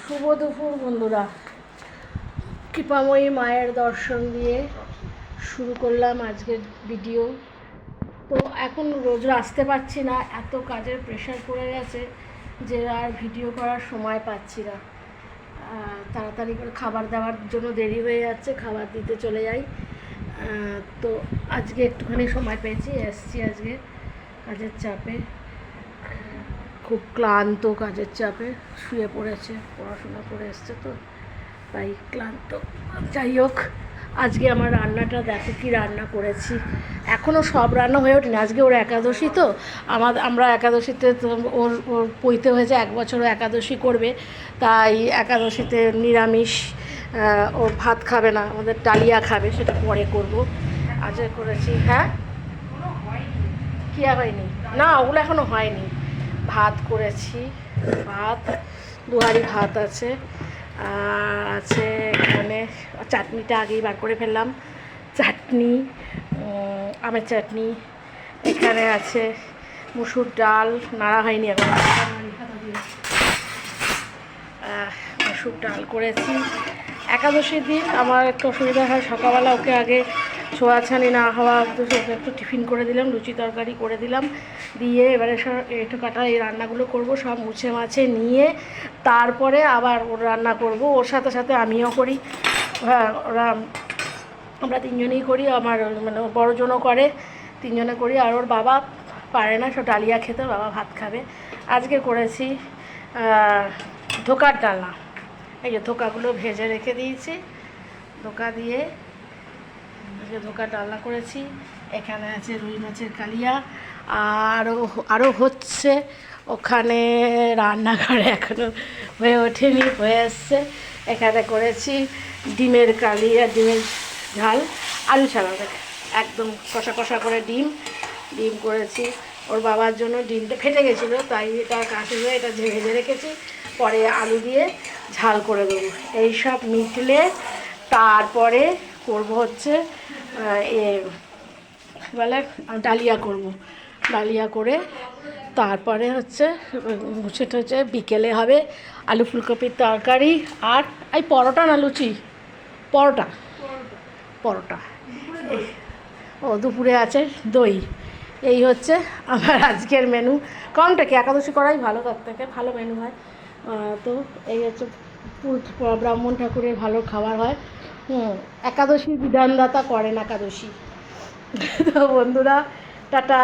শুভ দুপুর বন্ধুরা। কৃপাময়ী মায়ের দর্শন দিয়ে শুরু করলাম আজকের ভিডিও। তো এখন রোজ আসতে পারছি না, এত কাজের প্রেশার পড়ে গেছে যে আর ভিডিও করার সময় পাচ্ছি না। তাড়াতাড়ি করে খাবার দেওয়ার জন্য দেরি হয়ে যাচ্ছে, খাবার দিতে চলে যাই। তো আজকে একটুখানি সময় পেয়েছি, এসছি আজকে কাজের চাপে, খুব ক্লান্ত কাজের চাপে, শুয়ে পড়েছে, পড়াশোনা করে এসছে তো তাই ক্লান্ত। যাই হোক, আজকে আমার রান্নাটা দেখো কী রান্না করেছি। এখনও সব রান্না হয়ে ওঠেনি, আজকে ওর একাদশী তো আমরা একাদশীতে ওর পৈতে হয়েছে, 1 বছর একাদশী করবে, তাই একাদশীতে নিরামিষ, ও ভাত খাবে না, আমাদের ডালিয়া খাবে, সেটা পরে করব। আজকে করেছি। হ্যাঁ, কী হয়নি না, ওগুলো এখনও হয়নি। ভাত করেছি, ভাত 2 হাঁড়ি ভাত আছে, আর আছে এখানে চাটনিটা আগেই বার করে ফেললাম, চাটনি, আমের চাটনি। এখানে আছে মুসুর ডাল, নাড়া হয়নি এখন, মুসুর ডাল করেছি। একাদশীর দিন আমার একটু অসুবিধা হয়, সকালবেলা ওকে আগে ছোঁয়াছানি না হওয়া ওকে একটু টিফিন করে দিলাম, লুচি তরকারি করে দিলাম, দিয়ে এবারে সব একটু কাটা এই রান্নাগুলো করব, সব মুছে মাছে নিয়ে তারপরে আবার ওর রান্না করব। ওর সাথে সাথে আমিও করি, হ্যাঁ, আমরা 3 জনেই করি, আমার মানে বড়জনও করে, 3 জনে করি। আর ওর বাবা পারে না, সব ডালিয়া খেতে, বাবা ভাত খাবে। আজকে করেছি ধোকার ডালনা। এই যে ধোকাগুলো ভেজে রেখে দিয়েছি, ধোকা দিয়ে আজকে ধোকার ডালনা করেছি। এখানে আছে রুই মাছের কালিয়া, আরও হচ্ছে ওখানে রান্নাঘরে, এখনও হয়ে ওঠেনি, হয়ে এসছে। এখানে করেছি ডিমের কালিয়া, ডিমের ঝাল, আলু ছাড়া, একদম কষা কষা করে ডিম করেছি। ওর বাবার জন্য ডিমটা ফেটে গেছিলো, তাই এটা কাশি হয়ে এটা ভেজে রেখেছি, পরে আলু দিয়ে ঝাল করে দেবো। এইসব মিটলে তারপরে করব হচ্ছে বলে ডালিয়া করব। ডালিয়া করে তারপরে হচ্ছে সেটা হচ্ছে বিকেলে হবে আলু ফুলকপির তরকারি, আর এই পরোটা না লুচি, পরোটা। ও দুপুরে আছে দই। এই হচ্ছে আমার আজকের মেনু। কমটা কি একাদশী করাই ভালো, তার থেকে ভালো মেনু হয়। তো এই হচ্ছে ব্রাহ্মণ ঠাকুরের ভালো খাবার হয়। একাদশী বিধানদাতা করেন একাদশী। তো বন্ধুরা, টাটা।